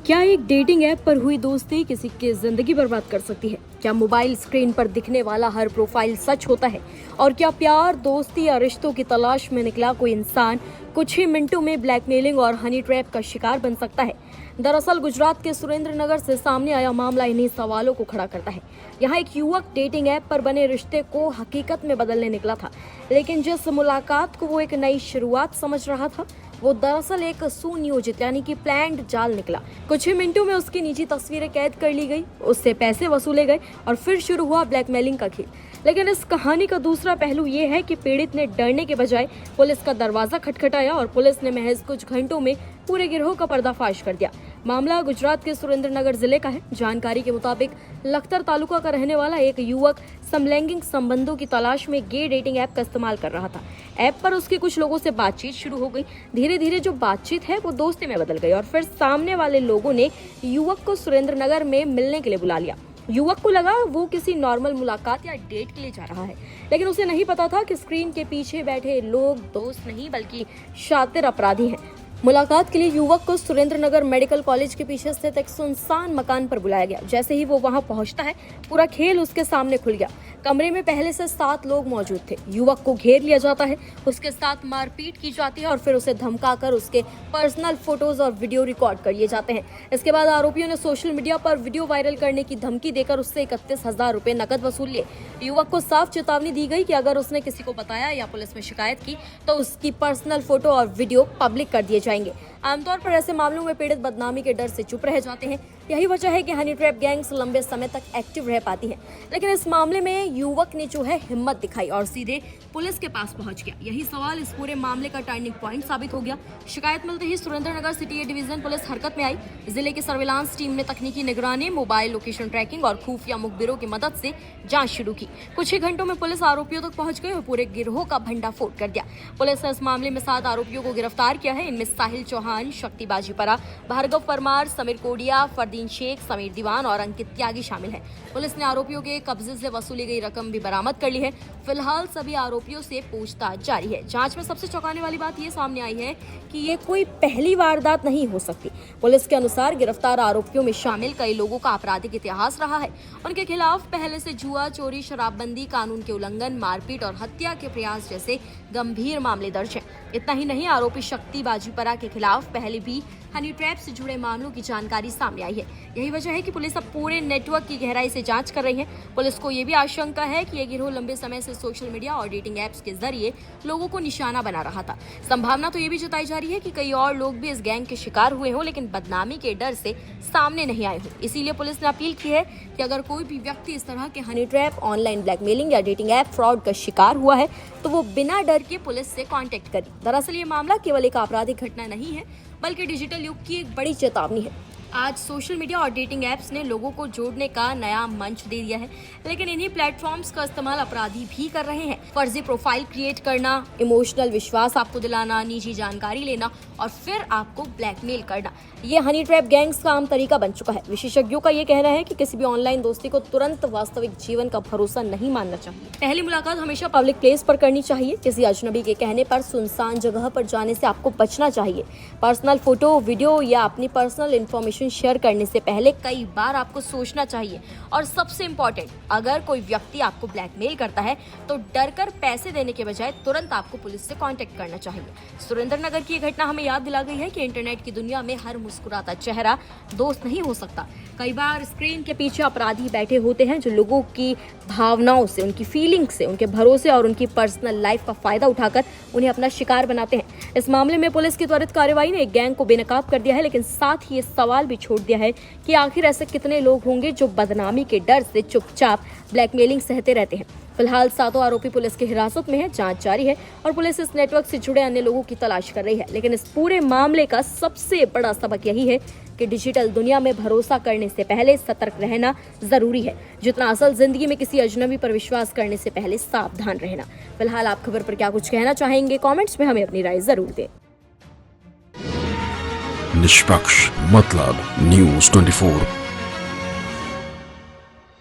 क्या एक dating app पर हुई दोस्ती किसी की जिंदगी बर्बाद कर सकती है? क्या मोबाइल स्क्रीन पर दिखने वाला हर प्रोफाइल सच होता है? और क्या प्यार, दोस्ती या रिश्तों की तलाश में निकला कोई इंसान कुछ ही मिनटों में ब्लैकमेलिंग और हनी ट्रैप का शिकार बन सकता है? दरअसल गुजरात के सुरेंद्रनगर से सामने आया मामला इन्हीं सवालों को खड़ा करता है। यहाँ एक युवक डेटिंग ऐप पर बने रिश्ते को हकीकत में बदलने निकला था, लेकिन जिस मुलाकात को वो एक नई शुरुआत समझ रहा था, वो दरअसल एक सुनियोजित यानी कि प्लान्ड जाल निकला। कुछ ही मिनटों में उसकी निजी तस्वीरें कैद कर ली गई, उससे पैसे वसूले गए और फिर शुरू हुआ ब्लैकमेलिंग का खेल। लेकिन इस कहानी का दूसरा पहलू ये है कि पीड़ित ने डरने के बजाय पुलिस का दरवाजा खटखटाया और पुलिस ने महज कुछ घंटों में पूरे गिरोह का पर्दाफाश कर दिया। मामला गुजरात के सुरेंद्रनगर जिले का है। जानकारी के मुताबिक लखतर तालुका का रहने वाला एक युवक समलैंगिक संबंधों की तलाश में गे डेटिंग ऐप का इस्तेमाल कर रहा था। ऐप पर उसकी कुछ लोगों से बातचीत शुरू हो गई। धीरे धीरे जो बातचीत है वो दोस्ती में बदल गई और फिर सामने वाले लोगों ने युवक को सुरेंद्रनगर में मिलने के लिए बुला लिया। युवक को लगा वो किसी नॉर्मल मुलाकात या डेट के लिए जा रहा है, लेकिन उसे नहीं पता था कि स्क्रीन के पीछे बैठे लोग दोस्त नहीं बल्कि शातिर अपराधी हैं। मुलाकात के लिए युवक को सुरेंद्रनगर मेडिकल कॉलेज के पीछे स्थित एक सुनसान मकान पर बुलाया गया। जैसे ही वो वहां पहुंचता है, पूरा खेल उसके सामने खुल गया। कमरे में पहले से 7 लोग मौजूद थे। युवक को घेर लिया जाता है, उसके साथ मारपीट की जाती है और फिर उसे धमकाकर उसके पर्सनल फोटोज और वीडियो रिकॉर्ड कर लिए जाते हैं। इसके बाद आरोपियों ने सोशल मीडिया पर वीडियो वायरल करने की धमकी देकर उससे 31,000 रुपए नकद वसूल लिए। युवक को साफ चेतावनी दी गई कि अगर उसने किसी को बताया या पुलिस में शिकायत की तो उसकी पर्सनल फोटो और वीडियो पब्लिक कर दिए जाएंगे। आमतौर पर ऐसे मामलों में पीड़ित बदनामी के डर से चुप रह जाते हैं। यही वजह है कि हनी ट्रैप गैंग्स लंबे समय तक एक्टिव रह पाती हैं। लेकिन इस मामले में युवक ने जो है हिम्मत दिखाई और सीधे पुलिस के पास पहुंच गया। यही सवाल इस पूरे मामले का टर्निंग पॉइंट साबित हो गया। शिकायत मिलते ही Surendranagar city A division police हरकत में आई। जिले की सर्विलांस टीम ने तकनीकी निगरानी, मोबाइल लोकेशन ट्रैकिंग और खुफिया मुखबिरों की मदद से जांच शुरू की। कुछ ही घंटों में पुलिस आरोपियों तक पहुंच गई और पूरे गिरोह का भंडाफोड़ कर दिया। पुलिस ने इस मामले में 7 आरोपियों को गिरफ्तार किया है। इनमें साहिल चौहान, शक्ति बाजीपरा, भार्गव परमार, समीर कोडिया, फरदीन शेख, समीर दीवान और अंकित त्यागी शामिल हैं। पुलिस ने आरोपियों के कब्जे से वसूली गई रकम भी बरामद कर ली है। फिलहाल सभी आरोपियों से पूछताछ जारी है। जांच में सबसे चौंकाने वाली बात ये सामने आई है कि ये कोई पहली वारदात नहीं हो सकती। पुलिस के अनुसार गिरफ्तार आरोपियों में शामिल कई लोगों का आपराधिक इतिहास रहा है। उनके खिलाफ पहले से जुआ, चोरी, शराबबंदी, कानून के उल्लंघन, मारपीट और हत्या के प्रयास जैसे गंभीर मामले दर्ज हैं। इतना ही नहीं, आरोपी शक्ति बाजीपरा के खिलाफ पहले भी हनी ट्रैप से जुड़े मामलों की जानकारी सामने आई है। यही वजह है कि पुलिस अब पूरे नेटवर्क की गहराई से जांच कर रही है। पुलिस को ये भी आशंका है कि ये गिरोह लंबे समय से सोशल मीडिया और डेटिंग ऐप्स के जरिए लोगों को निशाना बना रहा था। संभावना तो ये भी जताई जा रही है कि कई और लोग भी इस गैंग के शिकार हुए हों, लेकिन बदनामी के डर से सामने नहीं आए हों। इसीलिए पुलिस ने अपील की है कि अगर कोई भी व्यक्ति इस तरह के हनी ट्रैप, ऑनलाइन ब्लैकमेलिंग या डेटिंग ऐप फ्रॉड का शिकार हुआ है तो वो बिना डर के पुलिस से कांटेक्ट करे। दरअसल ये मामला केवल एक आपराधिक घटना नहीं है, बल्कि डिजिटल युग की एक बड़ी चेतावनी है। आज सोशल मीडिया और डेटिंग ऐप्स ने लोगों को जोड़ने का नया मंच दे दिया है, लेकिन इन्हीं प्लेटफॉर्म्स का इस्तेमाल अपराधी भी कर रहे हैं। फर्जी प्रोफाइल क्रिएट करना, इमोशनल विश्वास आपको दिलाना, निजी जानकारी लेना और फिर आपको ब्लैकमेल करना, ये हनी ट्रैप गैंग्स का आम तरीका बन चुका है। विशेषज्ञों का ये कहना है कि किसी भी ऑनलाइन दोस्ती को तुरंत वास्तविक जीवन का भरोसा नहीं मानना चाहिए। पहली मुलाकात हमेशा पब्लिक प्लेस पर करनी चाहिए। किसी अजनबी के कहने पर सुनसान जगह पर जाने से आपको बचना चाहिए। पर्सनल फोटो, वीडियो या अपनी पर्सनल इन्फॉर्मेशन शेयर करने से पहले कई बार आपको सोचना चाहिए। और सबसे इम्पोर्टेंट, अगर कोई व्यक्ति आपको ब्लैकमेल करता है तो डरकर पैसे देने के बजाय तुरंत आपको पुलिस से कांटेक्ट करना चाहिए। सुरेंद्रनगर की घटना हमें याद दिला गई है कि इंटरनेट की दुनिया में हर मुस्कुराता चेहरा दोस्त नहीं हो सकता। कई बार स्क्रीन के पीछे अपराधी बैठे होते हैं जो लोगों की भावनाओं से, उनकी फीलिंग से, उनके भरोसे और उनकी पर्सनल लाइफ का फायदा उठाकर उन्हें अपना शिकार बनाते हैं। इस मामले में पुलिस की त्वरित कार्रवाई ने एक गैंग को बेनकाब कर दिया है, लेकिन साथ ही ये सवाल भी छोड़ दिया है कि आखिर ऐसे कितने लोग होंगे जो बदनामी के डर से चुपचाप ब्लैकमेलिंग सहते रहते हैं। फिलहाल 7 आरोपी पुलिस की हिरासत में है। जांच जारी है और पुलिस इस नेटवर्क से जुड़े अन्य लोगों की तलाश कर रही है। लेकिन इस पूरे मामले का सबसे बड़ा सबक यही है कि डिजिटल दुनिया में भरोसा करने से पहले सतर्क रहना जरूरी है, जितना असल जिंदगी में किसी अजनबी पर विश्वास करने से पहले सावधान रहना। फिलहाल आप खबर पर क्या कुछ कहना चाहेंगे? कमेंट्स में हमें अपनी राय जरूर दें। निष्पक्ष मतलब न्यूज़ 24